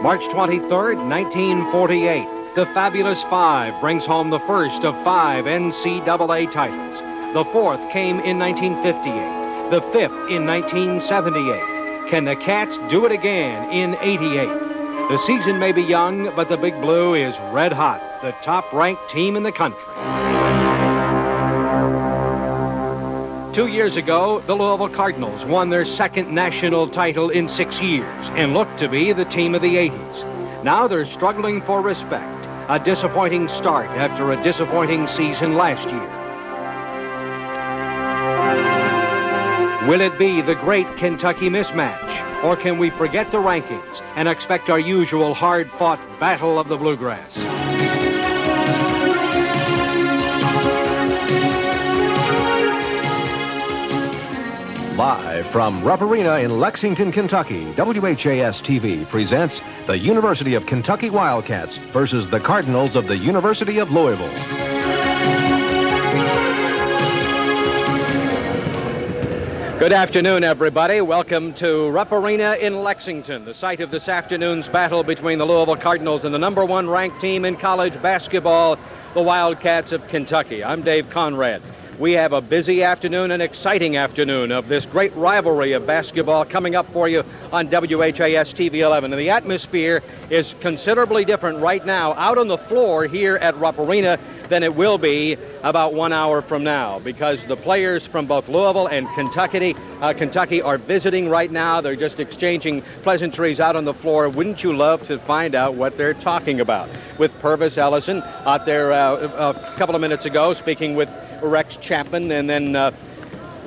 March 23rd, 1948, the Fabulous Five brings home the first of 5 NCAA titles. The fourth came in 1958, the fifth in 1978. Can the Cats do it again in 88? The season may be young, but the Big Blue is red hot, the top-ranked team in the country. 2 years ago, the Louisville Cardinals won their second national title in 6 years and looked to be the team of the 80s. Now they're struggling for respect, a disappointing start after a disappointing season last year. Will it be the great Kentucky mismatch, or can we forget the rankings and expect our usual hard-fought battle of the bluegrass? Live from Rupp Arena in Lexington, Kentucky, WHAS-TV presents the University of Kentucky Wildcats versus the Cardinals of the University of Louisville. Good afternoon, everybody. Welcome to Rupp Arena in Lexington, the site of this afternoon's battle between the Louisville Cardinals and the number one ranked team in college basketball, the Wildcats of Kentucky. I'm Dave Conrad. We have a busy afternoon, an exciting afternoon of this great rivalry of basketball coming up for you on WHAS TV 11. And the atmosphere is considerably different right now out on the floor here at Rupp Arena than it will be about 1 hour from now, because the players from both Louisville and Kentucky are visiting right now. They're just exchanging pleasantries out on the floor. Wouldn't you love to find out what they're talking about? With Purvis Ellison out there a couple of minutes ago speaking with Rex Chapman, and then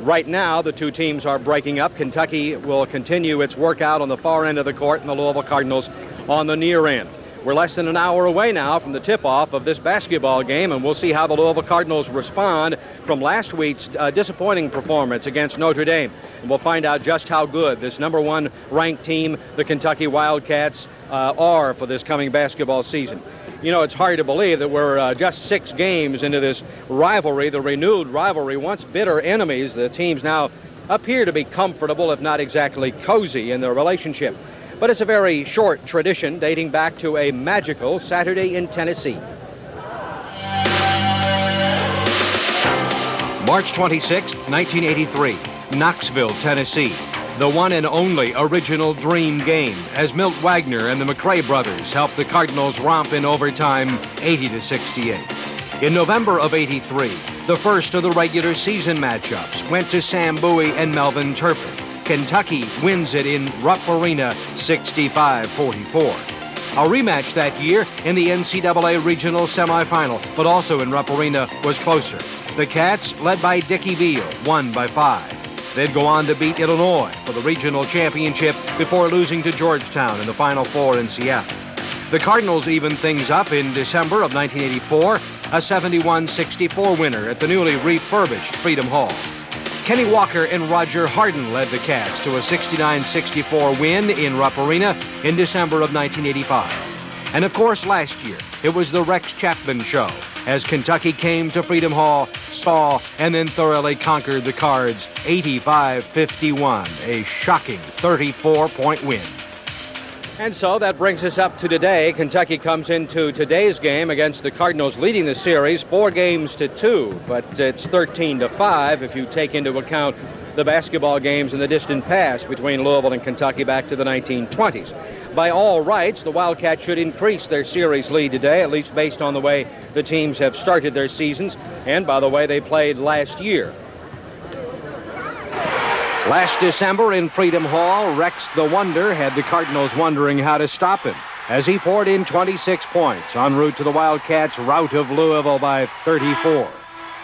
right now the two teams are breaking up. Kentucky will continue its workout on the far end of the court and the Louisville Cardinals on the near end. We're less than an hour away now from the tip-off of this basketball game, and we'll see how the Louisville Cardinals respond from last week's disappointing performance against Notre Dame. And we'll find out just how good this number one ranked team, the Kentucky Wildcats, are for this coming basketball season. You know, it's hard to believe that we're just 6 games into this rivalry, the renewed rivalry. Once bitter enemies, the teams now appear to be comfortable, if not exactly cozy, in their relationship. But it's a very short tradition dating back to a magical Saturday in Tennessee. March 26, 1983, Knoxville, Tennessee. The one and only original dream game, as Milt Wagner and the McRae brothers helped the Cardinals romp in overtime 80-68. In November of 83, the first of the regular season matchups went to Sam Bowie and Melvin Turpin. Kentucky wins it in Rupp Arena 65-44. A rematch that year in the NCAA regional semifinal, but also in Rupp Arena, was closer. The Cats, led by Dickie Veal, won by 5. They'd go on to beat Illinois for the regional championship before losing to Georgetown in the Final Four in Seattle. The Cardinals evened things up in December of 1984, a 71-64 winner at the newly refurbished Freedom Hall. Kenny Walker and Roger Harden led the Cats to a 69-64 win in Rupp Arena in December of 1985. And of course, last year, it was the Rex Chapman show as Kentucky came to Freedom Hall, saw, and then thoroughly conquered the Cards 85-51, a shocking 34-point win. And so that brings us up to today. Kentucky comes into today's game against the Cardinals leading the series 4-2, but it's 13-5 if you take into account the basketball games in the distant past between Louisville and Kentucky back to the 1920s. By all rights, the Wildcats should increase their series lead today, at least based on the way the teams have started their seasons, and by the way they played last year. Last December in Freedom Hall, Rex the Wonder had the Cardinals wondering how to stop him as he poured in 26 points en route to the Wildcats' rout of Louisville by 34.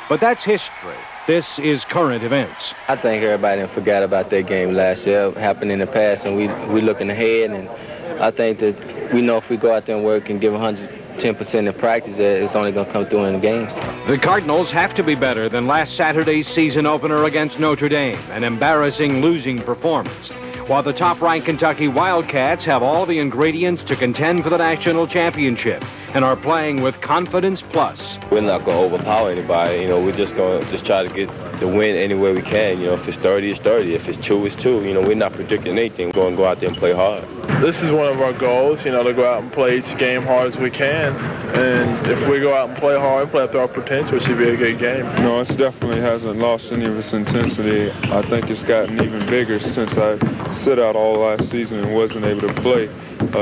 But that's history. This is current events. I think everybody forgot about that game last year. It happened in the past, and we looking ahead, and I think that we know if we go out there and work and give 110% in practice, it's only going to come through in the games. The Cardinals have to be better than last Saturday's season opener against Notre Dame, an embarrassing losing performance. While the top-ranked Kentucky Wildcats have all the ingredients to contend for the national championship and are playing with confidence plus. We're not going to overpower anybody. You know, we're just going to try to to win any way we can. You know, if it's 30, it's 30. If it's 2, it's 2. You know, we're not predicting anything. We're going to go out there and play hard. This is one of our goals, you know, to go out and play each game hard as we can. And if we go out and play hard and play up to our potential, it should be a good game. No, it definitely hasn't lost any of its intensity. I think it's gotten even bigger since I sit out all last season and wasn't able to play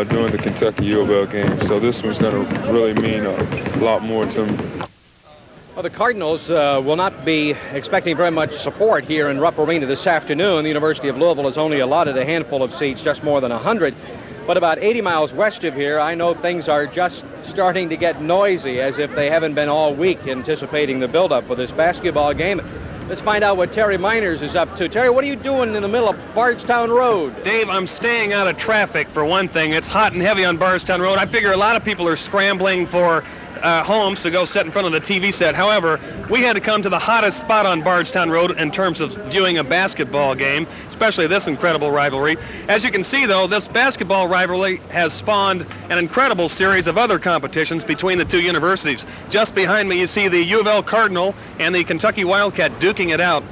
during the Kentucky U of L game. So this one's going to really mean a lot more to me. Well, the Cardinals will not be expecting very much support here in Rupp Arena this afternoon. The University of Louisville has only allotted a handful of seats, just more than 100. But about 80 miles west of here, I know things are just starting to get noisy, as if they haven't been all week anticipating the buildup for this basketball game. Let's find out what Terry Miners is up to. Terry, what are you doing in the middle of Bardstown Road? Dave, I'm staying out of traffic, for one thing. It's hot and heavy on Bardstown Road. I figure a lot of people are scrambling for homes to go sit in front of the TV set. However, we had to come to the hottest spot on Bardstown Road in terms of viewing a basketball game, especially this incredible rivalry. As you can see, though, this basketball rivalry has spawned an incredible series of other competitions between the two universities. Just behind me, you see the U of L Cardinal and the Kentucky Wildcat duking it out.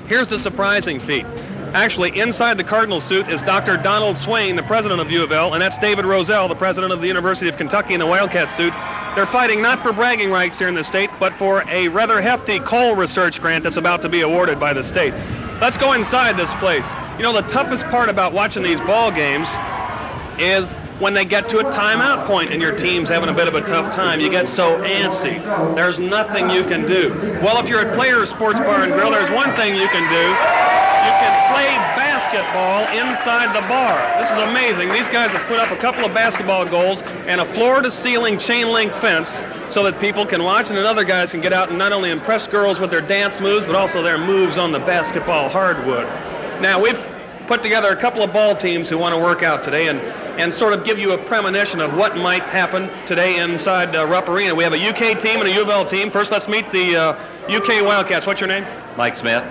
Here's the surprising feat. Actually, inside the Cardinal suit is Dr. Donald Swain, the president of U of L, and that's David Rozelle, the president of the University of Kentucky, in the Wildcat suit. They're fighting not for bragging rights here in the state, but for a rather hefty coal research grant that's about to be awarded by the state. Let's go inside this place. You know, the toughest part about watching these ball games is when they get to a timeout point and your team's having a bit of a tough time. You get so antsy. There's nothing you can do. Well, if you're at Players Sports Bar and Grill, there's one thing you can do. You can play basketball inside the bar. This is amazing. These guys have put up a couple of basketball goals and a floor-to-ceiling chain-link fence so that people can watch, and then other guys can get out and not only impress girls with their dance moves, but also their moves on the basketball hardwood. Now, we've put together a couple of ball teams who want to work out today and sort of give you a premonition of what might happen today inside Rupp Arena. We have a UK team and a U of L team. First, let's meet the UK Wildcats. What's your name? Mike Smith.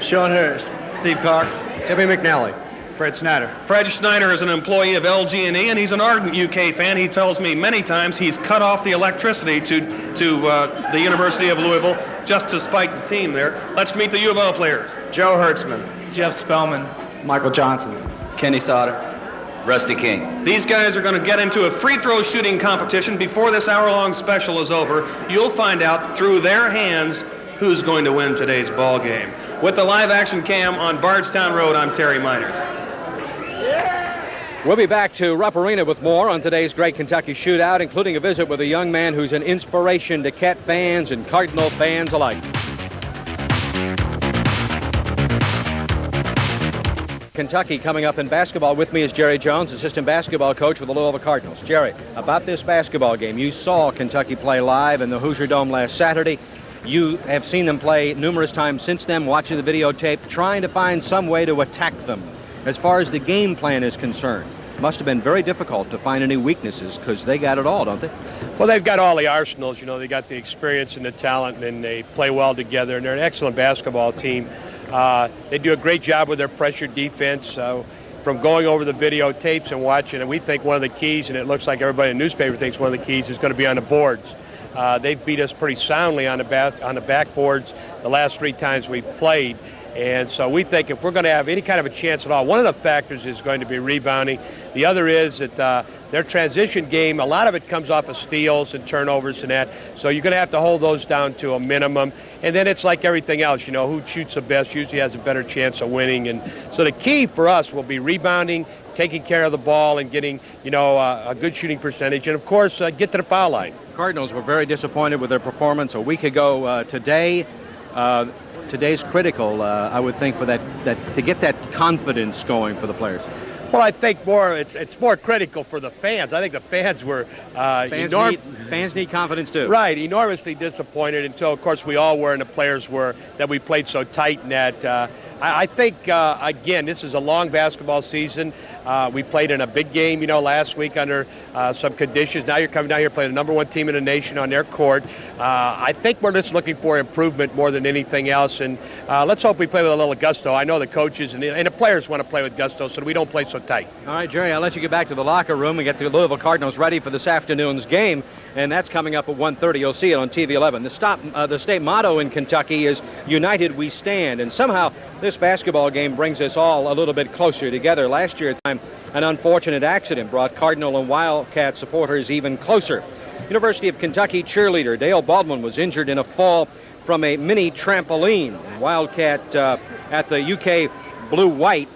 Sean Hurst. Steve Cox. Tippy McNally. Fred Snyder. Fred Snyder is an employee of LG&E, and he's an ardent UK fan. He tells me many times he's cut off the electricity to the University of Louisville just to spite the team there. Let's meet the U of L players. Joe Hertzman. Jeff Spellman. Michael Johnson. Kenny Sauter. Rusty King. These guys are going to get into a free throw shooting competition before this hour-long special is over. You'll find out through their hands who's going to win today's ball game. With the live action cam on Bardstown Road, I'm Terry Miners. We'll be back to Rupp Arena with more on today's great Kentucky shootout, including a visit with a young man who's an inspiration to Cat fans and Cardinal fans alike. Kentucky coming up in basketball. With me is Jerry Jones, assistant basketball coach for the Louisville Cardinals. Jerry, about this basketball game, you saw Kentucky play live in the Hoosier Dome last Saturday. You have seen them play numerous times since then, watching the videotape, trying to find some way to attack them. As far as the game plan is concerned, it must have been very difficult to find any weaknesses because they got it all, don't they? Well, they've got all the arsenals. You know, they got the experience and the talent, and they play well together, and they're an excellent basketball team. They do a great job with their pressure defense. From going over the videotapes and watching, and we think one of the keys, and it looks like everybody in the newspaper thinks one of the keys is going to be on the boards. They've beat us pretty soundly on the backboards the last 3 times we've played. And so we think if we're going to have any kind of a chance at all, one of the factors is going to be rebounding. The other is that their transition game, a lot of it comes off of steals and turnovers and that. So you're going to have to hold those down to a minimum. And then it's like everything else, you know, who shoots the best usually has a better chance of winning. And so the key for us will be rebounding, taking care of the ball, and getting, you know, a good shooting percentage. And, of course, get to the foul line. Cardinals were very disappointed with their performance a week ago. Today's critical, I would think, for that to get that confidence going for the players. Well, I think it's more critical for the fans. I think the fans were fans need confidence too. Right, enormously disappointed until, of course, we all were, and the players were, that we played so tight in that. I think, again, this is a long basketball season. We played in a big game, you know, last week under some conditions. Now you're coming down here playing the #1 team in the nation on their court. I think we're just looking for improvement more than anything else, and let's hope we play with a little gusto. I know the coaches and the players want to play with gusto, so we don't play so tight. All right, Jerry, I'll let you get back to the locker room and get the Louisville Cardinals ready for this afternoon's game. and that's coming up at 1:30. You'll see it on TV 11. The state motto in Kentucky is "United We Stand," and somehow this basketball game brings us all a little bit closer together. Last year, an unfortunate accident brought Cardinal and Wildcat supporters even closer. University of Kentucky cheerleader Dale Baldwin was injured in a fall from a mini trampoline. Wildcat at the UK Blue-White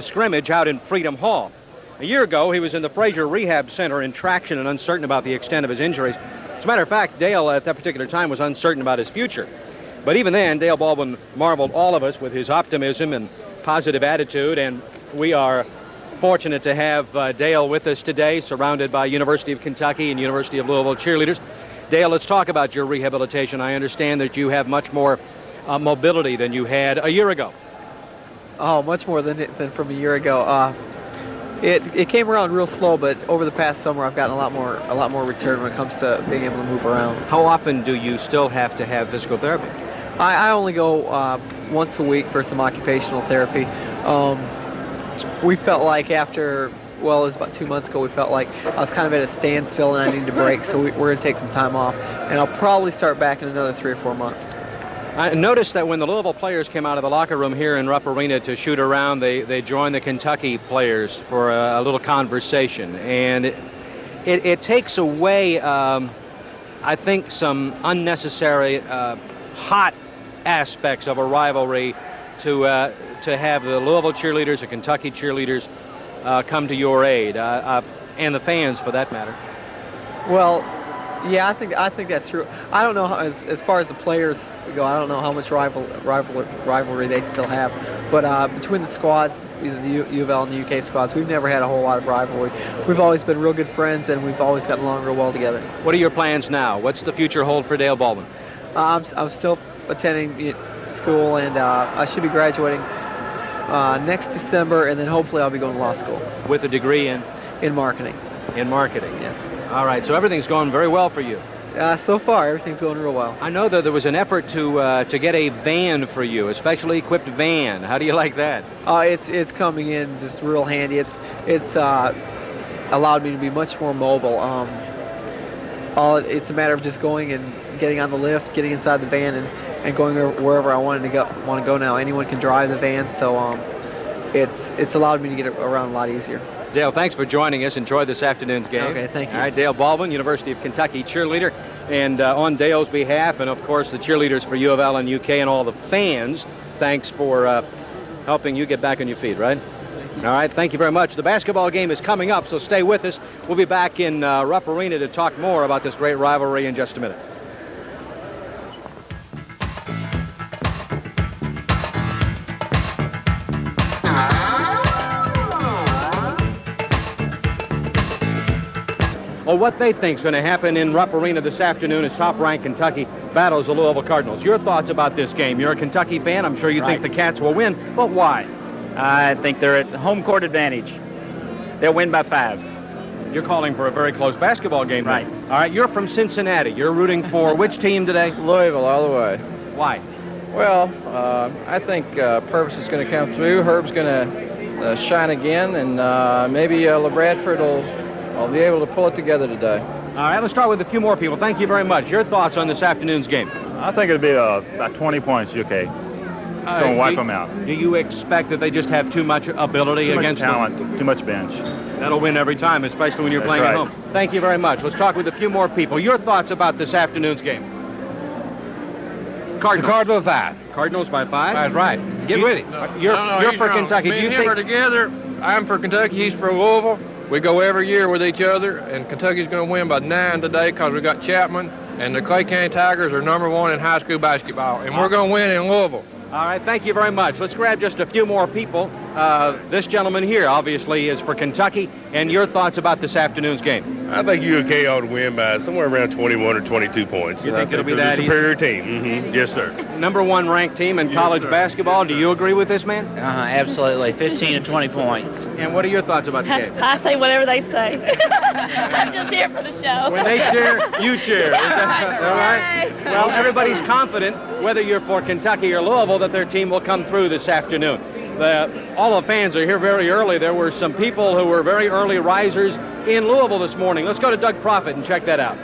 scrimmage out in Freedom Hall. A year ago, he was in the Fraser Rehab Center in traction and uncertain about the extent of his injuries. As a matter of fact, Dale at that particular time was uncertain about his future. But even then, Dale Baldwin marveled all of us with his optimism and positive attitude, and we are fortunate to have Dale with us today, surrounded by University of Kentucky and University of Louisville cheerleaders. Dale, let's talk about your rehabilitation. I understand that you have much more mobility than you had a year ago. Oh, much more than from a year ago. It came around real slow, but over the past summer, I've gotten a lot more return when it comes to being able to move around. How often do you still have to have physical therapy? I only go once a week for some occupational therapy. We felt like it was about 2 months ago, we felt like I was kind of at a standstill and I needed a break, so we're going to take some time off, and I'll probably start back in another 3 or 4 months. I noticed that when the Louisville players came out of the locker room here in Rupp Arena to shoot around, they joined the Kentucky players for a little conversation, and it takes away, I think, some unnecessary hot aspects of a rivalry to have the Louisville cheerleaders, the Kentucky cheerleaders, come to your aid, and the fans, for that matter. Well, yeah, I think that's true. I don't know how, as far as the players go, I don't know how much rivalry they still have. But between the squads, either the U of L and the UK squads, we've never had a whole lot of rivalry. We've always been real good friends, and we've always gotten along real well together. What are your plans now? What's the future hold for Dale Baldwin? I'm still attending school, and I should be graduating next December, and then hopefully I'll be going to law school. With a degree in? In marketing. In marketing? Yes. All right, so everything's going very well for you. So far, everything's going real well. I know that there was an effort to get a van for you, a specially equipped van. How do you like that? It's coming in just real handy. It's allowed me to be much more mobile. It's a matter of just going and getting on the lift, getting inside the van, and going wherever I want to go now. Anyone can drive the van, so it's allowed me to get around a lot easier. Dale, thanks for joining us. Enjoy this afternoon's game. Okay, thank you. All right, Dale Baldwin, University of Kentucky cheerleader. And on Dale's behalf, and of course the cheerleaders for U of L and UK and all the fans, thanks for helping you get back on your feet, right? All right, thank you very much. The basketball game is coming up, so stay with us. We'll be back in Rupp Arena to talk more about this great rivalry in just a minute. Well, what they think is going to happen in Rupp Arena this afternoon is top-ranked Kentucky battles the Louisville Cardinals. Your thoughts about this game? You're a Kentucky fan. I'm sure you think the Cats will win, but why? I think they're at home court advantage. They'll win by 5. You're calling for a very close basketball game, right? Then. All right, you're from Cincinnati. You're rooting for which team today? Louisville, all the way. Why? Well, I think Purvis is going to come through. Herb's going to shine again, and maybe LeBradford will be able to pull it together today. All right, let's start with a few more people. Thank you very much. Your thoughts on this afternoon's game? I think it'll be about 20 points, UK. Don't wipe them out. Do you expect that they just have too much ability against talent, them? Too much bench. That'll win every time, especially when you're playing at home. Thank you very much. Let's talk with a few more people. Your thoughts about this afternoon's game? Cardinals. The Cardinals 5. Cardinals by 5? That's right. Get with it. You're for Kentucky. Me and him are together. I'm for Kentucky. He's for Louisville. We go every year with each other, and Kentucky's going to win by 9 today because we got Chapman, and the Clay County Tigers are #1 in high school basketball, and we're going to win in Louisville. All right, thank you very much. Let's grab just a few more people. This gentleman here, obviously, is for Kentucky, and your thoughts about this afternoon's game? I think UK ought to win by somewhere around 21 or 22 points. You think it'll be that easy? Superior team. Mm-hmm. Yes, sir. #1 ranked team in college basketball. Do you agree with this man? Absolutely. 15 to 20 points. And what are your thoughts about the game? I say whatever they say. I'm just here for the show. When they cheer, you cheer. Is that all right? Well, everybody's confident, whether you're for Kentucky or Louisville, that their team will come through this afternoon. All the fans are here very early. There were some people who were very early risers in Louisville this morning. Let's go to Doug Proffitt and check that out.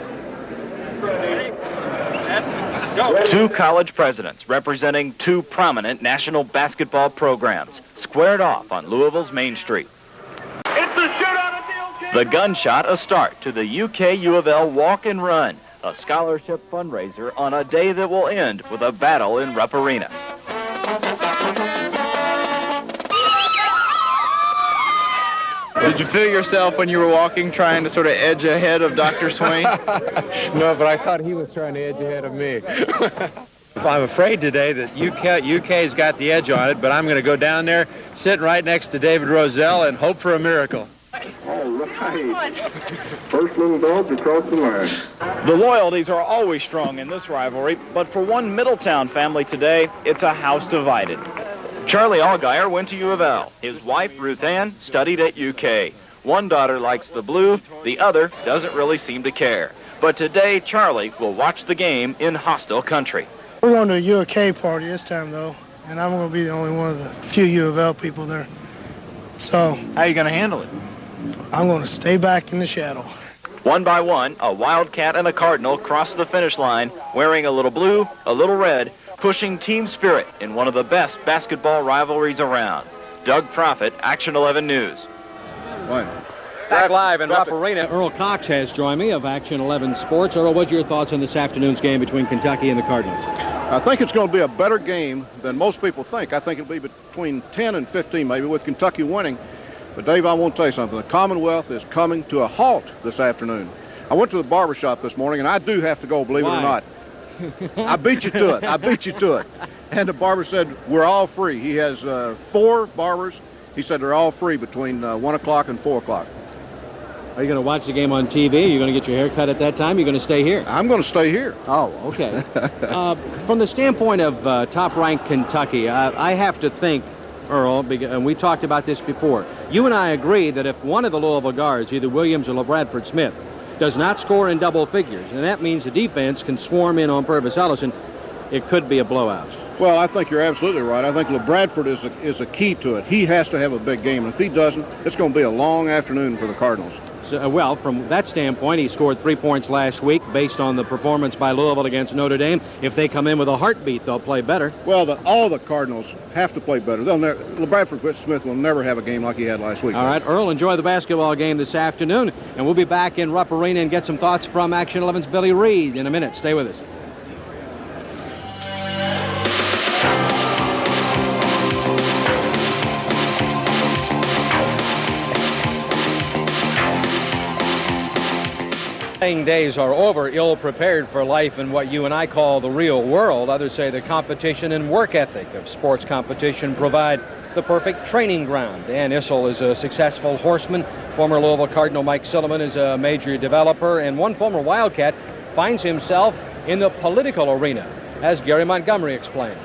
Two college presidents representing two prominent national basketball programs squared off on Louisville's Main Street. It's the shootout. The gunshot a start to the UK U of L Walk and Run, a scholarship fundraiser on a day that will end with a battle in Rupp Arena. Did you feel yourself when you were walking trying to sort of edge ahead of Dr. Swain? No, but I thought he was trying to edge ahead of me. I'm afraid today that UK's got the edge on it, but I'm going to go down there, sitting right next to David Rozelle, and hope for a miracle. All right. First little dog across the line. The loyalties are always strong in this rivalry, but for one Middletown family today, it's a house divided. Charlie Allgaier went to U of L. His wife, Ruth Ann, studied at UK. One daughter likes the blue, the other doesn't really seem to care. But today, Charlie will watch the game in hostile country. We're going to a UK party this time, though, and I'm going to be the only one of the few U of L people there. So, how are you going to handle it? I'm going to stay back in the shadow. One by one, a Wildcat and a Cardinal cross the finish line, wearing a little blue, a little red, pushing team spirit in one of the best basketball rivalries around. Doug Proffitt, Action 11 News. Back live in Rupp Arena, Earl Cox has joined me of Action 11 Sports. Earl, what's your thoughts on this afternoon's game between Kentucky and the Cardinals? I think it's going to be a better game than most people think. I think it'll be between 10 and 15 maybe, with Kentucky winning. But, Dave, I want to tell you something. The Commonwealth is coming to a halt this afternoon. I went to the barber shop this morning, and I do have to go, believe it or not. I beat you to it. I beat you to it. And the barber said, we're all free. He has 4 barbers. He said they're all free between 1 o'clock and 4 o'clock. Are you going to watch the game on TV? Are you going to get your hair cut at that time? Are you going to stay here? I'm going to stay here. Oh, okay. From the standpoint of top-ranked Kentucky, I have to think, Earl, and we talked about this before, you and I agree that if one of the Louisville guards, either Williams or LaBradford Smith, does not score in double figures, and that means the defense can swarm in on Purvis Ellison, it could be a blowout. Well, I think you're absolutely right. I think LaBradford is a key to it. He has to have a big game, and if he doesn't, it's going to be a long afternoon for the Cardinals. So, well, from that standpoint, he scored 3 points last week based on the performance by Louisville against Notre Dame. If they come in with a heartbeat, they'll play better. Well, all the Cardinals have to play better. LaBradford Smith will never have a game like he had last week. All right, Earl, enjoy the basketball game this afternoon, and we'll be back in Rupp Arena and get some thoughts from Action 11's Billy Reed in a minute. Stay with us. Playing days are over, ill-prepared for life in what you and I call the real world. Others say the competition and work ethic of sports competition provide the perfect training ground. Dan Issel is a successful horseman. Former Louisville Cardinal Mike Silliman is a major developer. And one former Wildcat finds himself in the political arena, as Gary Montgomery explains.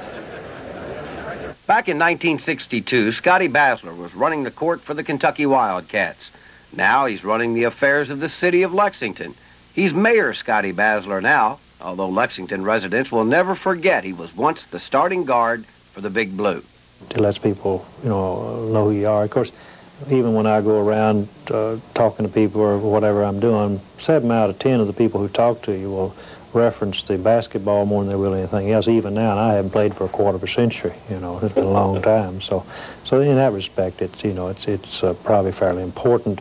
Back in 1962, Scotty Basler was running the court for the Kentucky Wildcats. Now he's running the affairs of the city of Lexington. He's Mayor Scotty Basler now, although Lexington residents will never forget he was once the starting guard for the Big Blue. It lets people, know who you are. Of course, even when I go around talking to people or whatever I'm doing, 7 out of 10 of the people who talk to you will reference the basketball more than they will anything else. Even now, and I haven't played for a quarter of a century. It's been a long time. So in that respect, it's probably fairly important.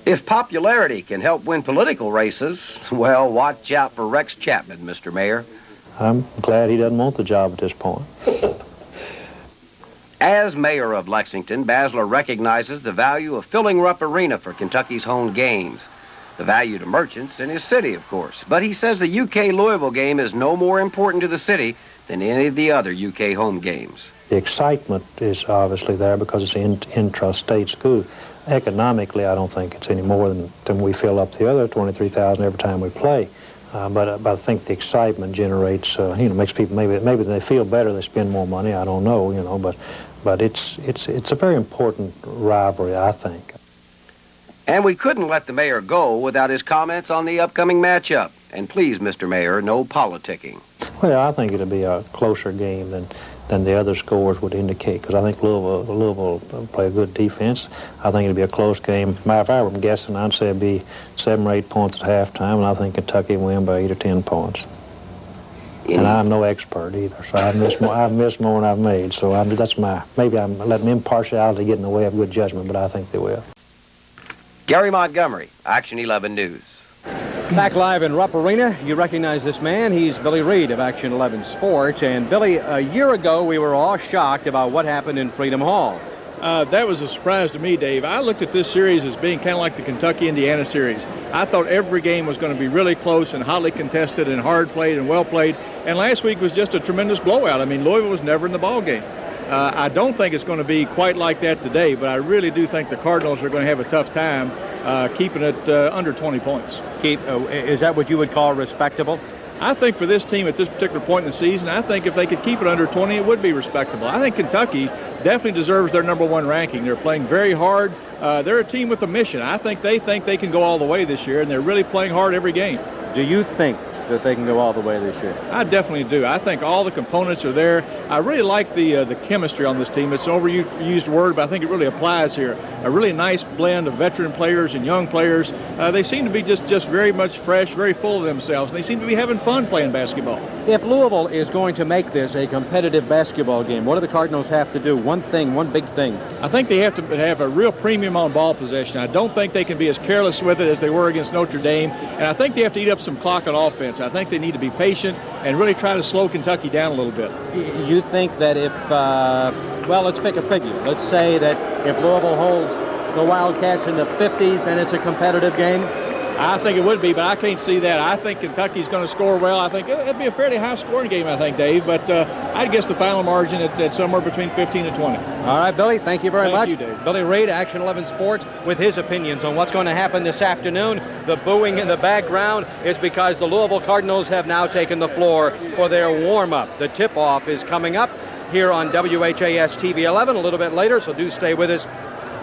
If popularity can help win political races, well, watch out for Rex Chapman, Mr. Mayor. I'm glad he doesn't want the job at this point. As mayor of Lexington, Basler recognizes the value of filling Rupp Arena for Kentucky's home games. The value to merchants in his city, of course. But he says the UK-Louisville game is no more important to the city than any of the other UK home games. The excitement is obviously there because it's an intra-state school. Economically, I don't think it's any more than we fill up the other 23,000 every time we play. But I think the excitement generates, makes people maybe they feel better, they spend more money. I don't know, but it's a very important rivalry, I think. And we couldn't let the mayor go without his comments on the upcoming matchup. And please, Mr. Mayor, no politicking. Well, I think it'll be a closer game than the other scores would indicate, because I think Louisville will play a good defense. I think it'll be a close game. If I were guessing, I'd say it'd be 7 or 8 points at halftime, and I think Kentucky will win by 8 or 10 points. And I'm no expert either, so I've missed more than I've made. So maybe I'm letting impartiality get in the way of good judgment, but I think they will. Gary Montgomery, Action 11 News. Back live in Rupp Arena, you recognize this man. He's Billy Reed of Action 11 Sports. And Billy, a year ago we were all shocked about what happened in Freedom Hall. That was a surprise to me, Dave. I looked at this series as being kind of like the Kentucky-Indiana series. I thought every game was going to be really close and hotly contested and hard played and well played. And last week was just a tremendous blowout. I mean, Louisville was never in the ball game. I don't think it's going to be quite like that today, but I really do think the Cardinals are going to have a tough time keeping it under 20 points. Is that what you would call respectable? I think for this team at this particular point in the season, I think if they could keep it under 20, it would be respectable. I think Kentucky definitely deserves their #1 ranking. They're playing very hard. They're a team with a mission. I think they can go all the way this year, and they're really playing hard every game. Do you think that they can go all the way this year? I definitely do. I think all the components are there. I really like the chemistry on this team. It's an overused word, but I think it really applies here. A really nice blend of veteran players and young players. They seem to be just very much fresh, very full of themselves. They seem to be having fun playing basketball. If Louisville is going to make this a competitive basketball game, what do the Cardinals have to do? One big thing. I think they have to have a real premium on ball possession. I don't think they can be as careless with it as they were against Notre Dame, and I think they have to eat up some clock on offense. I think they need to be patient and really try to slow Kentucky down a little bit. You think that if, let's pick a figure. Let's say that if Louisville holds the Wildcats in the 50s, then it's a competitive game? I think it would be, but I can't see that. I think Kentucky's going to score well. I think it'd be a fairly high-scoring game, I think, Dave, but I'd guess the final margin at somewhere between 15 and 20. All right, Billy, thank you very much. Thank you, Dave. Billy Reed, Action 11 Sports, with his opinions on what's going to happen this afternoon. The booing in the background is because the Louisville Cardinals have now taken the floor for their warm-up. The tip-off is coming up here on WHAS TV 11 a little bit later, so do stay with us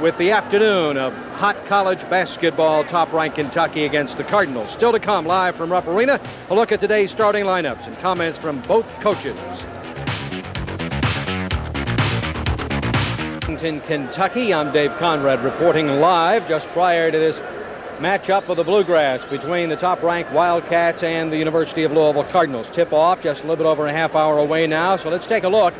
with the afternoon of hot college basketball, top-ranked Kentucky against the Cardinals. Still to come, live from Rupp Arena, a look at today's starting lineups and comments from both coaches. In Kentucky, I'm Dave Conrad reporting live just prior to this matchup of the Bluegrass between the top-ranked Wildcats and the University of Louisville Cardinals. Tip-off just a little bit over a half hour away now, so let's take a look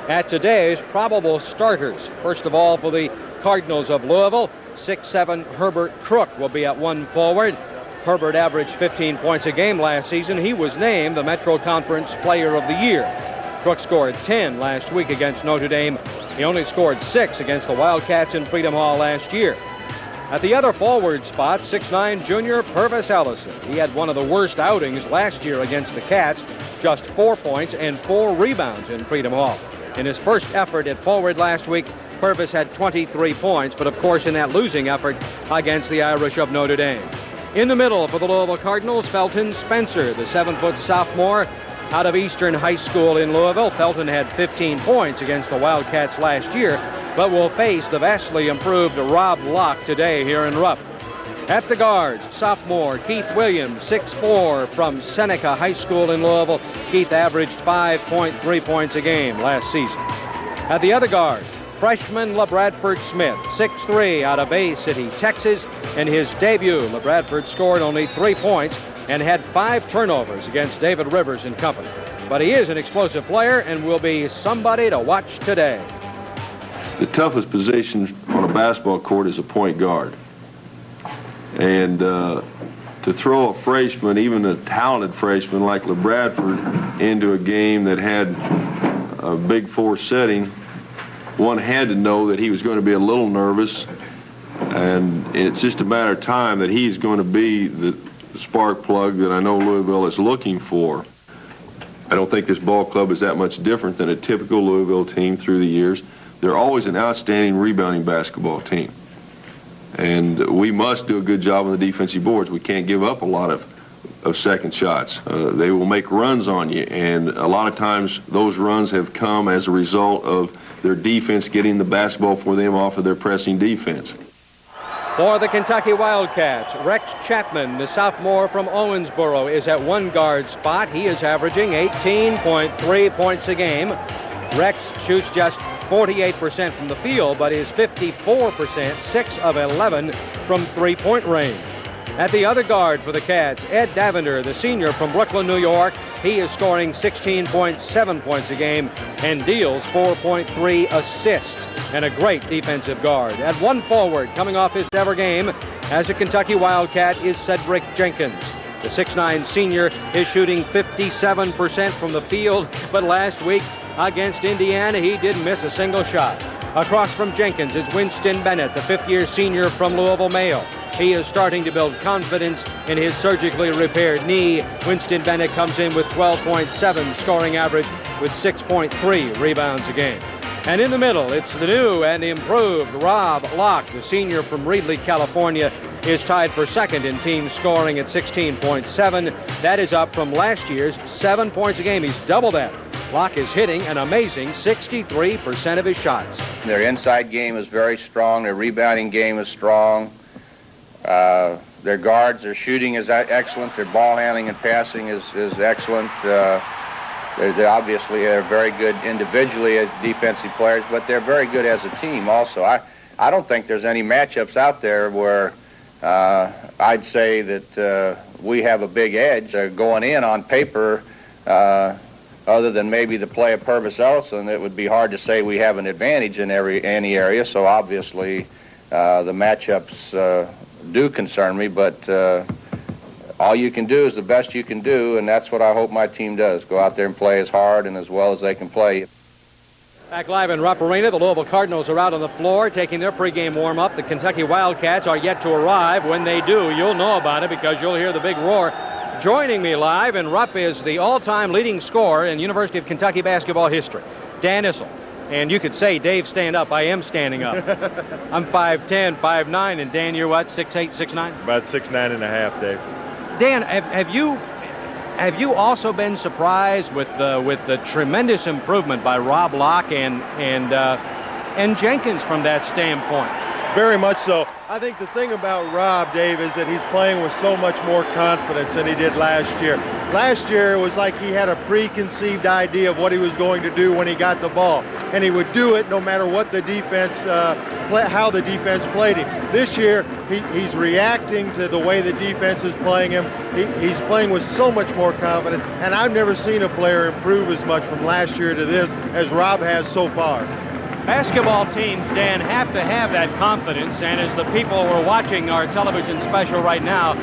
at today's probable starters. First of all, for the Cardinals of Louisville, 6'7" Herbert Crook will be at one forward. Herbert averaged 15 points a game last season. He was named the Metro Conference Player of the Year. Crook scored 10 last week against Notre Dame. He only scored 6 against the Wildcats in Freedom Hall last year. At the other forward spot, 6'9" junior Purvis Ellison. He had one of the worst outings last year against the Cats, just 4 points and 4 rebounds in Freedom Hall. In his first effort at forward last week, Purvis had 23 points, but of course in that losing effort against the Irish of Notre Dame. In the middle for the Louisville Cardinals, Felton Spencer, the 7-foot sophomore out of Eastern High School in Louisville. Felton had 15 points against the Wildcats last year, but will face the vastly improved Rob Locke today here in Rupp. At the guards, sophomore Keith Williams, 6'4", from Seneca High School in Louisville. Keith averaged 5.3 points a game last season. At the other guard, freshman LaBradford Smith, 6'3", out of Bay City, Texas. In his debut, LaBradford scored only 3 points and had 5 turnovers against David Rivers and company. But he is an explosive player and will be somebody to watch today. The toughest position on a basketball court is a point guard. And to throw a freshman, even a talented freshman like LaBradford, into a game that had a Big Four setting, one had to know that he was going to be a little nervous, and it's just a matter of time that he's going to be the spark plug that I know Louisville is looking for. I don't think this ball club is that much different than a typical Louisville team through the years. They're always an outstanding rebounding basketball team. And we must do a good job on the defensive boards. We can't give up a lot of second shots. They will make runs on you, and a lot of times those runs have come as a result of their defense getting the basketball for them off of their pressing defense. For the Kentucky Wildcats, Rex Chapman, the sophomore from Owensboro, is at one guard spot. He is averaging 18.3 points a game. Rex shoots just 48% from the field, but is 54%, 6 of 11 from three-point range. At the other guard for the Cats, Ed Davender, the senior from Brooklyn, New York. He is scoring 16.7 points a game and deals 4.3 assists, and a great defensive guard. At one forward, coming off his ever game as a Kentucky Wildcat, is Cedric Jenkins. The 6'9 senior is shooting 57% from the field, but last week against Indiana, he didn't miss a single shot. Across from Jenkins is Winston Bennett, the fifth-year senior from Louisville Male. He is starting to build confidence in his surgically repaired knee. Winston Bennett comes in with 12.7 scoring average with 6.3 rebounds a game. And in the middle, it's the new and improved Rob Locke, the senior from Reedley, California, is tied for second in team scoring at 16.7. That is up from last year's 7 points a game. He's doubled that. Locke is hitting an amazing 63% of his shots. Their inside game is very strong. Their rebounding game is strong. Their guards, their shooting is excellent. Their ball handling and passing is excellent. They obviously are very good individually as defensive players, but they're very good as a team also. I don't think there's any matchups out there where I'd say that we have a big edge going in on paper. Other than maybe the play of Purvis Ellison, it would be hard to say we have an advantage in any area. So obviously the matchups do concern me, but all you can do is the best you can do, and that's what I hope my team does. Go out there and play as hard and as well as they can play. Back live in Rupp Arena, the Louisville Cardinals are out on the floor taking their pregame warm-up. The Kentucky Wildcats are yet to arrive. When they do, you'll know about it because you'll hear the big roar. Joining me live in Rupp is the all-time leading scorer in University of Kentucky basketball history, Dan Issel. And you could say, Dave, stand up. I am standing up. I'm 5'10", 5'9", and Dan, you're what, 6'8", 6'9"? About 6'9 and a half, Dave. Dan, have you also been surprised with the tremendous improvement by Rob Locke and Jenkins from that standpoint? Very much so. I think the thing about Rob, Dave, is that he's playing with so much more confidence than he did last year. Last year, it was like he had a preconceived idea of what he was going to do when he got the ball, and he would do it no matter what the defense, how the defense played him. This year, he's reacting to the way the defense is playing him. He's playing with so much more confidence, and I've never seen a player improve as much from last year to this as Rob has so far. Basketball teams, Dan, have to have that confidence, and as the people who are watching our television special right now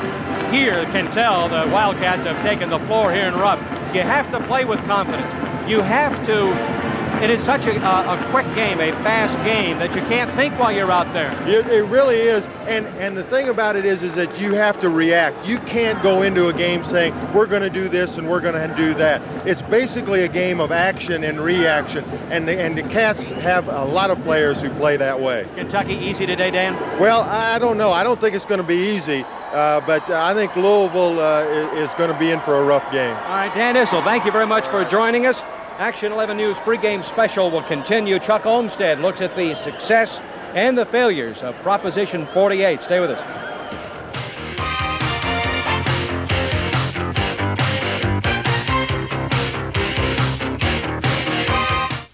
here can tell, the Wildcats have taken the floor here in Rupp. You have to play with confidence. You have to. It is such a quick game, a fast game, that you can't think while you're out there. It really is, and the thing about it is that you have to react. You can't go into a game saying, we're going to do this and we're going to do that. It's basically a game of action and reaction, and the Cats have a lot of players who play that way. Kentucky easy today, Dan? Well, I don't know. I don't think it's going to be easy, but I think Louisville is going to be in for a rough game. All right, Dan Issel, thank you very much for joining us. Action 11 News pregame special will continue. Chuck Olmstead looks at the success and the failures of Proposition 48. Stay with us.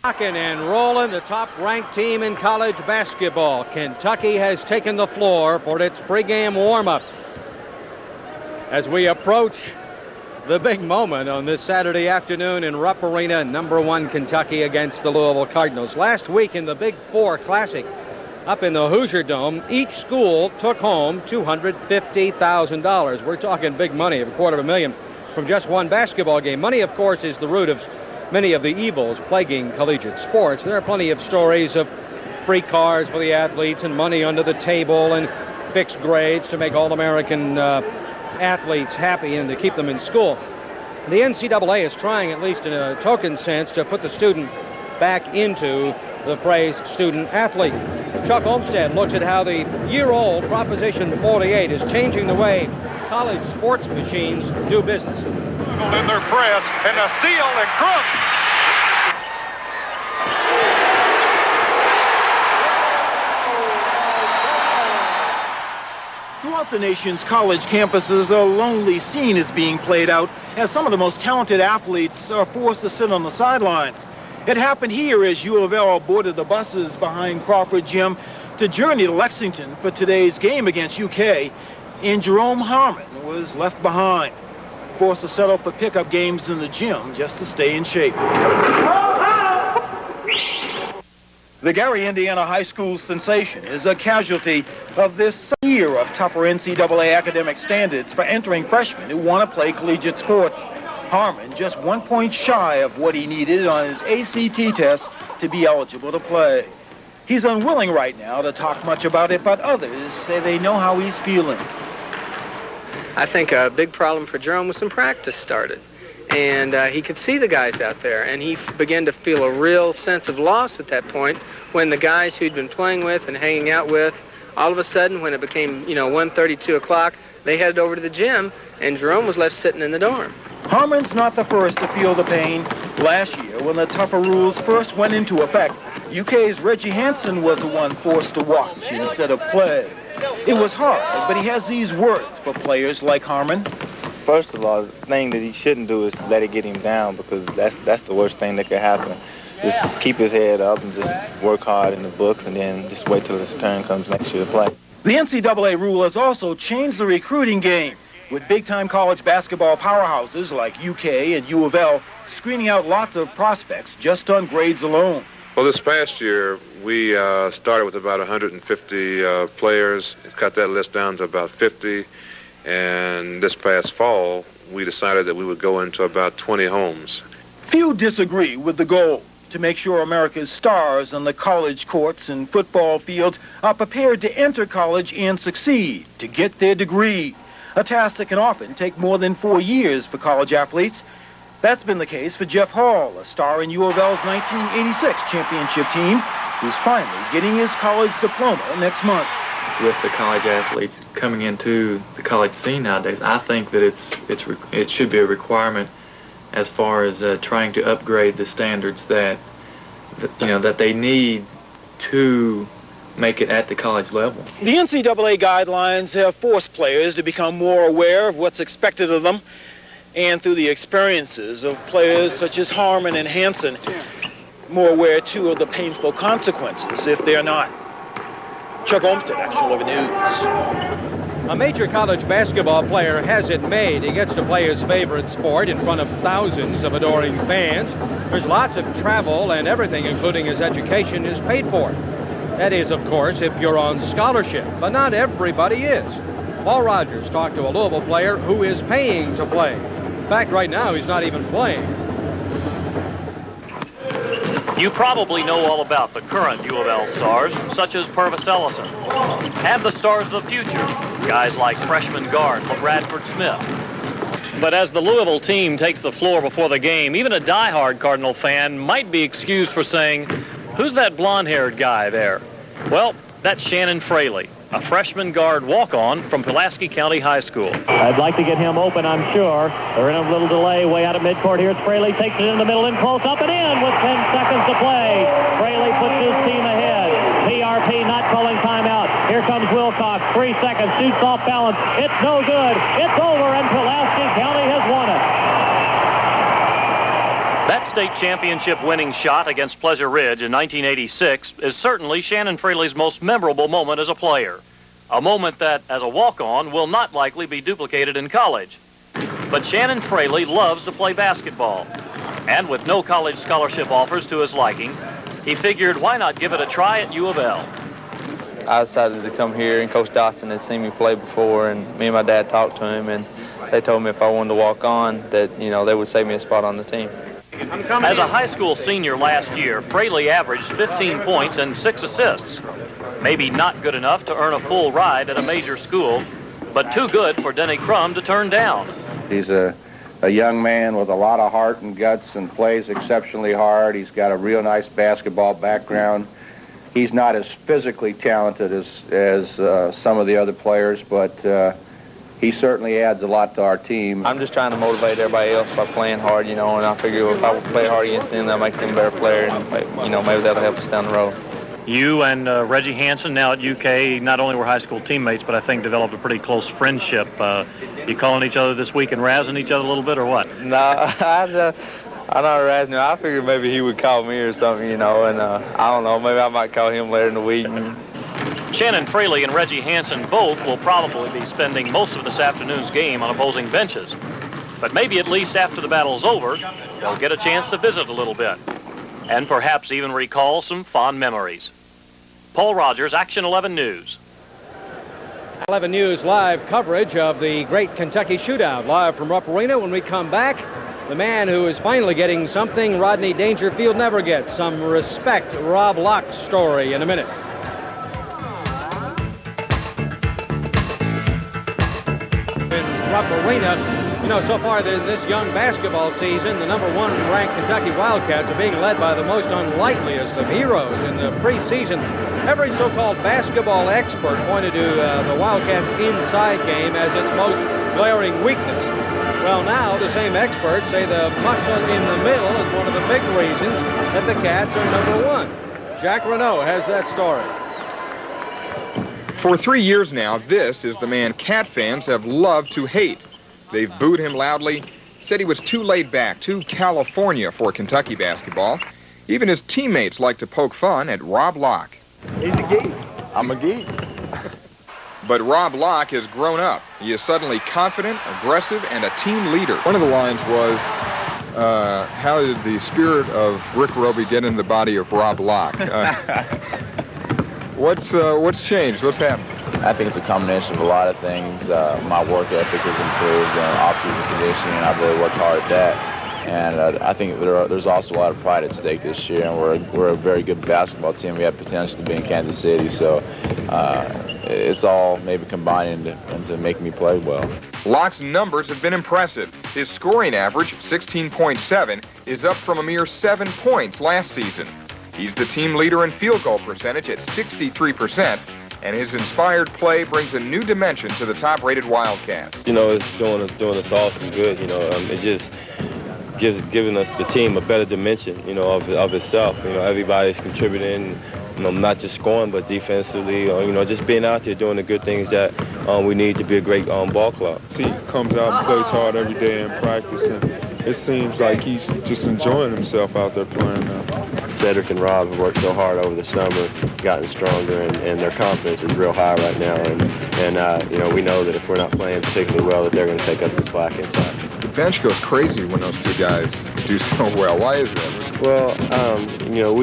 Rocking and rolling, the top-ranked team in college basketball. Kentucky has taken the floor for its pregame warm-up. As we approach the big moment on this Saturday afternoon in Rupp Arena, #1 Kentucky against the Louisville Cardinals. Last week in the Big Four Classic up in the Hoosier Dome, each school took home $250,000. We're talking big money, of $250,000 from just one basketball game. Money, of course, is the root of many of the evils plaguing collegiate sports. There are plenty of stories of free cars for the athletes and money under the table and fixed grades to make All-American athletes happy and to keep them in school. The NCAA is trying, at least in a token sense, to put the student back into the phrase student athlete. Chuck Olmstead looks at how the year-old Proposition 48 is changing the way college sports machines do business. In their press, and a steal and Crook. Throughout the nation's college campuses, a lonely scene is being played out as some of the most talented athletes are forced to sit on the sidelines. It happened here as U of L boarded the buses behind Crawford Gym to journey to Lexington for today's game against UK, and Jerome Harmon was left behind, forced to settle for pickup games in the gym just to stay in shape. The Gary, Indiana high school sensation is a casualty of this year of tougher NCAA academic standards for entering freshmen who want to play collegiate sports. Harmon just 1 point shy of what he needed on his ACT test to be eligible to play. He's unwilling right now to talk much about it, but others say they know how he's feeling. I think a big problem for Jerome was when practice started. And he could see the guys out there, and he began to feel a real sense of loss at that point when the guys who'd been playing with and hanging out with, all of a sudden, when it became, 1:30, 2 o'clock, they headed over to the gym, and Jerome was left sitting in the dorm. Harmon's not the first to feel the pain. Last year, when the tougher rules first went into effect, UK's Reggie Hansen was the one forced to watch instead of play. It was hard, but he has these words for players like Harmon. First of all, the thing that he shouldn't do is let it get him down, because that's the worst thing that could happen. Just keep his head up and just work hard in the books, and then just wait till his turn comes next year to play. The NCAA rule has also changed the recruiting game, with big-time college basketball powerhouses like UK and U of L screening out lots of prospects just on grades alone. Well, this past year, we started with about 150 players, cut that list down to about 50, and this past fall, we decided that we would go into about 20 homes. Few disagree with the goal to make sure America's stars on the college courts and football fields are prepared to enter college and succeed, to get their degree, a task that can often take more than 4 years for college athletes. That's been the case for Jeff Hall, a star in U of L's 1986 championship team, who's finally getting his college diploma next month. With the college athletes coming into the college scene nowadays, I think that it should be a requirement as far as trying to upgrade the standards that they need to make it at the college level. The NCAA guidelines have forced players to become more aware of what's expected of them, and through the experiences of players such as Harmon and Hansen, more aware too of the painful consequences if they're not. Chuck Olmstead, Action 11 News. A major college basketball player has it made. He gets to play his favorite sport in front of thousands of adoring fans. There's lots of travel, and everything, including his education, is paid for. That is, of course, if you're on scholarship, but not everybody is. Paul Rogers talked to a Louisville player who is paying to play. In fact, right now, he's not even playing. You probably know all about the current U of L stars, such as Purvis Ellison, and the stars of the future, guys like freshman guard Bradford Smith. But as the Louisville team takes the floor before the game, even a diehard Cardinal fan might be excused for saying, "Who's that blonde-haired guy there?" Well, that's Shannon Fraley, a freshman guard walk-on from Pulaski County High School. I'd like to get him open, I'm sure. They're in a little delay way out of midcourt here. Fraley takes it in the middle and close up and in with 10 seconds to play. Fraley puts his team ahead. PRP not calling timeout. Here comes Wilcox. 3 seconds. Shoots off balance. It's no good. It's over, and Pulaski County has won it. That state championship winning shot against Pleasure Ridge in 1986 is certainly Shannon Fraley's most memorable moment as a player. A moment that, as a walk-on, will not likely be duplicated in college. But Shannon Fraley loves to play basketball. And with no college scholarship offers to his liking, he figured why not give it a try at U of L. I decided to come here, and Coach Dotson had seen me play before, and me and my dad talked to him, and they told me if I wanted to walk on that, they would save me a spot on the team. As a high school senior last year, Fraley averaged 15 points and 6 assists. Maybe not good enough to earn a full ride at a major school, but too good for Denny Crum to turn down. He's a young man with a lot of heart and guts and plays exceptionally hard. He's got a real nice basketball background. He's not as physically talented as some of the other players, but he certainly adds a lot to our team. I'm just trying to motivate everybody else by playing hard, and I figure if I play hard against them, that'll make them a better player, and, maybe that'll help us down the road. You and Reggie Hansen, now at UK, not only were high school teammates, but I think developed a pretty close friendship. You calling each other this week and razzing each other a little bit, or what? No, I'm not harassing him. I figured maybe he would call me or something, you know, and I don't know. Maybe I might call him later in the week. Shannon Fraley and Reggie Hansen both will probably be spending most of this afternoon's game on opposing benches. But maybe at least after the battle's over, they'll get a chance to visit a little bit and perhaps even recall some fond memories. Paul Rogers, Action 11 News. 11 News live coverage of the great Kentucky shootout live from Rupp Arena. When we come back, the man who is finally getting something Rodney Dangerfield never gets, some respect. Rob Locke's story in a minute. Rupp Arena. You know, so far this young basketball season, the #1 ranked Kentucky Wildcats are being led by the most unlikeliest of heroes in the preseason. Every so-called basketball expert pointed to the Wildcats' inside game as its most glaring weakness. Well, now the same experts say the muscle in the middle is one of the big reasons that the Cats are #1. Jack Renault has that story. For 3 years now, this is the man Cat fans have loved to hate. They've booed him loudly, said he was too laid back, too California for Kentucky basketball. Even his teammates like to poke fun at Rob Locke. He's a geek. I'm a geek. But Rob Locke has grown up. He is suddenly confident, aggressive, and a team leader. One of the lines was, how did the spirit of Rick Roby get in the body of Rob Locke? What's changed? What's happened? I think it's a combination of a lot of things. My work ethic has improved, off-season conditioning, and I've really worked hard at that. And I think there's also a lot of pride at stake this year, and we're a very good basketball team. We have potential to be in Kansas City, so it's all maybe combining into making me play well. Locke's numbers have been impressive. His scoring average, 16.7, is up from a mere 7 points last season. He's the team leader in field goal percentage at 63%, and his inspired play brings a new dimension to the top-rated Wildcats. You know, it's doing us all some good. You know, it just giving us the team a better dimension, you know, of itself. You know, everybody's contributing, you know, not just scoring, but defensively, you know, just being out there doing the good things that we need to be a great ball club. He comes out and plays hard every day in practice, and it seems like he's just enjoying himself out there playing now. Cedric and Rob have worked so hard over the summer, gotten stronger, and their confidence is real high right now. And you know, we know that if we're not playing particularly well, that they're going to take up the slack inside. The bench goes crazy when those two guys do so well. Why is that? Well, you know,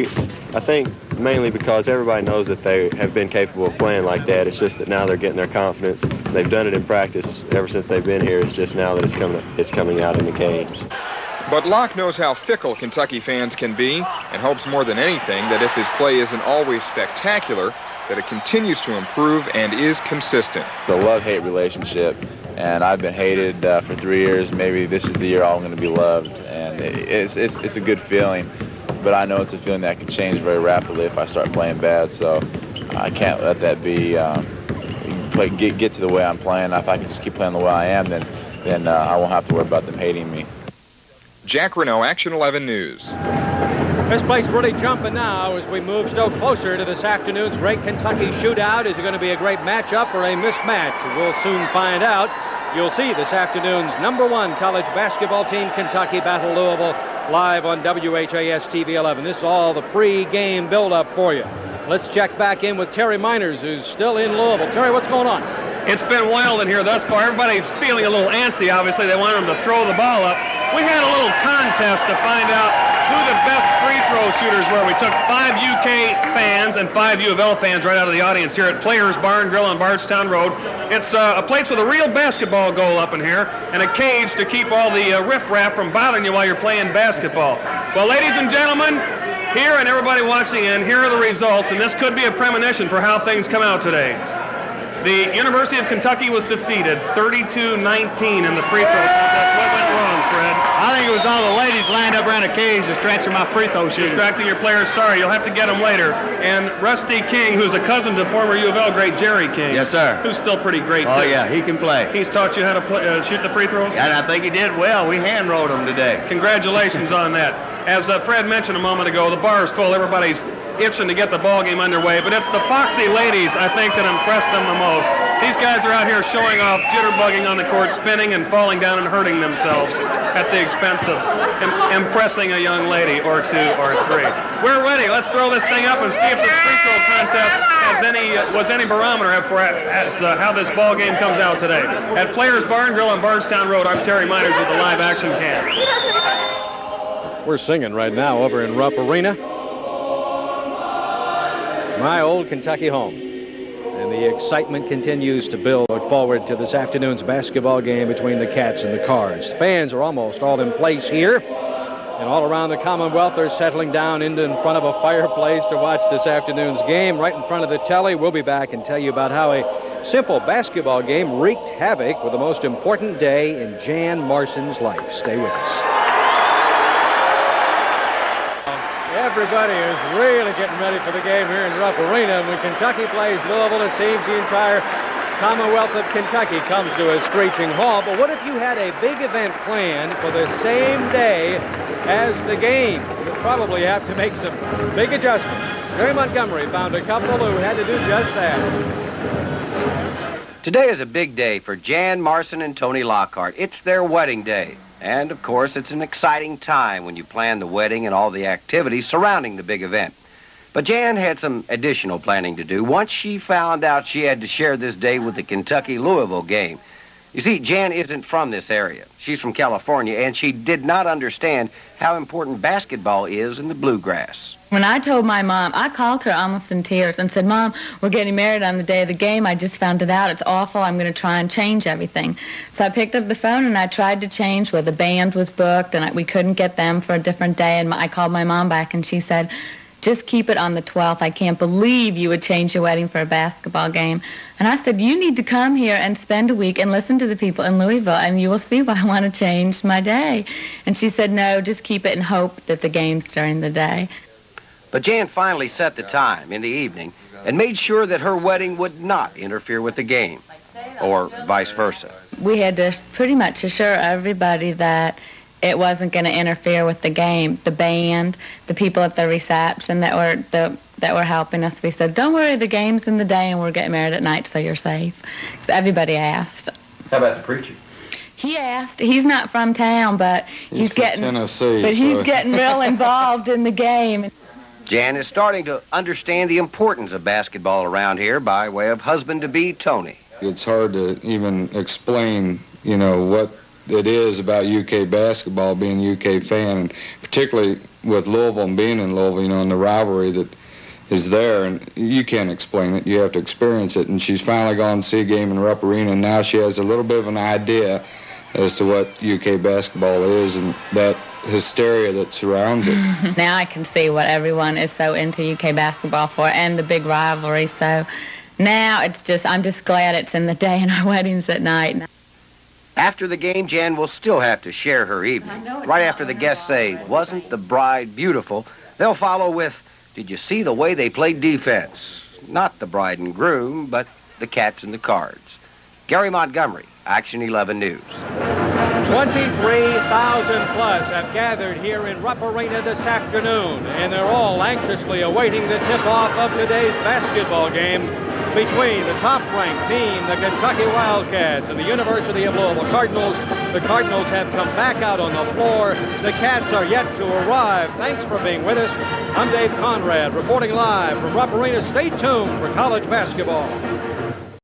I think mainly because everybody knows that they have been capable of playing like that. It's just that now they're getting their confidence. They've done it in practice ever since they've been here. It's just now that it's coming out in the games. But Locke knows how fickle Kentucky fans can be and hopes more than anything that if his play isn't always spectacular, that it continues to improve and is consistent. The love-hate relationship, and I've been hated for 3 years. Maybe this is the year I'm going to be loved, and it's a good feeling. But I know it's a feeling that can change very rapidly if I start playing bad, so I can't let that be get to the way I'm playing. If I can just keep playing the way I am, then I won't have to worry about them hating me. Jack Renault, Action 11 News. This place really jumping now as we move still closer to this afternoon's great Kentucky shootout. Is it going to be a great matchup or a mismatch? We'll soon find out. You'll see this afternoon's #1 college basketball team, Kentucky, battle Louisville, live on WHAS TV 11. This is all the pre-game build-up for you. Let's check back in with Terry Miners, who's still in Louisville. Terry, what's going on? It's been wild in here thus far. Everybody's feeling a little antsy, obviously. They want them to throw the ball up. We had a little contest to find out who the best free throw shooters were. We took 5 UK fans and 5 U of L fans right out of the audience here at Players Bar and Grill on Bardstown Road. It's a place with a real basketball goal up in here and a cage to keep all the riffraff from bothering you while you're playing basketball. Well, ladies and gentlemen, here and everybody watching in, here are the results, and this could be a premonition for how things come out today. The University of Kentucky was defeated 32-19 in the free throw contest. What went wrong, Fred? I think it was all the ladies lined up around a cage distracting my free throw shooters. Distracting your players. Sorry, you'll have to get them later. And Rusty King, who's a cousin to former U of L great Jerry King. Yes, sir. Who's still pretty great, Oh, too. yeah, he can play. He's taught you how to shoot the free throws? And I think he did well. We hand-rolled him today. Congratulations on that. As Fred mentioned a moment ago, the bar is full. Everybody's itching to get the ball game underway. But it's the foxy ladies, I think, that impressed them the most. These guys are out here showing off, jitterbugging on the court, spinning and falling down and hurting themselves at the expense of impressing a young lady or two or three. We're ready. Let's throw this thing up and see if this free throw contest was any barometer for how this ball game comes out today. At Players Bar and Grill on Bardstown Road, I'm Terry Miners with the live action cam. We're singing right now over in Rupp Arena. My old Kentucky home. And the excitement continues to build. Look forward to this afternoon's basketball game between the Cats and the Cards. Fans are almost all in place here. And all around the Commonwealth, they're settling down in front of a fireplace to watch this afternoon's game. Right in front of the telly, we'll be back and tell you about how a simple basketball game wreaked havoc with the most important day in Jan Marson's life. Stay with us. Everybody is really getting ready for the game here in Rupp Arena. When Kentucky plays Louisville, it seems the entire Commonwealth of Kentucky comes to a screeching halt. But what if you had a big event planned for the same day as the game? You'd probably have to make some big adjustments. Jerry Montgomery found a couple who had to do just that. Today is a big day for Jan Marson and Tony Lockhart. It's their wedding day. And, of course, it's an exciting time when you plan the wedding and all the activities surrounding the big event. But Jan had some additional planning to do once she found out she had to share this day with the Kentucky-Louisville game. You see, Jan isn't from this area. She's from California, and she did not understand how important basketball is in the bluegrass. When I told my mom, I called her almost in tears and said, Mom, we're getting married on the day of the game. I just found it out. It's awful. I'm going to try and change everything. So I picked up the phone and I tried to change where the band was booked and we couldn't get them for a different day. And I called my mom back and she said, just keep it on the 12th. I can't believe you would change your wedding for a basketball game. And I said, you need to come here and spend a week and listen to the people in Louisville, and you will see why I want to change my day. And she said, no, just keep it and hope that the game's during the day. But Jan finally set the time in the evening and made sure that her wedding would not interfere with the game, or vice versa. We had to pretty much assure everybody that it wasn't going to interfere with the game. The band, the people at the reception that were helping us, we said, don't worry, the game's in the day and we're getting married at night, so you're safe. So everybody asked. How about the preacher? He asked. He's not from town, but he's getting Tennessee, he's getting real involved in the game. Jan is starting to understand the importance of basketball around here by way of husband-to-be Tony. It's hard to even explain, what it is about UK basketball, being a UK fan, and particularly with Louisville and being in Louisville, and the rivalry that is there, and you can't explain it. You have to experience it, and she's finally gone to see a game in Rupp Arena, and now she has a little bit of an idea as to what UK basketball is and that hysteria that surrounds it. Now I can see what everyone is so into UK basketball for and the big rivalry. So now I'm just glad it's in the day and our wedding's at night. After the game, Jan will still have to share her evening. Right after the guests say, wasn't the bride beautiful? They'll follow with, did you see the way they played defense? Not the bride and groom, but the Cats and the Cards. Gary Montgomery, Action 11 News. 23,000 plus have gathered here in Rupp Arena this afternoon, and they're all anxiously awaiting the tip-off of today's basketball game between the top-ranked team, the Kentucky Wildcats, and the University of Louisville Cardinals. The Cardinals have come back out on the floor. The Cats are yet to arrive. Thanks for being with us. I'm Dave Conrad, reporting live from Rupp Arena. Stay tuned for college basketball.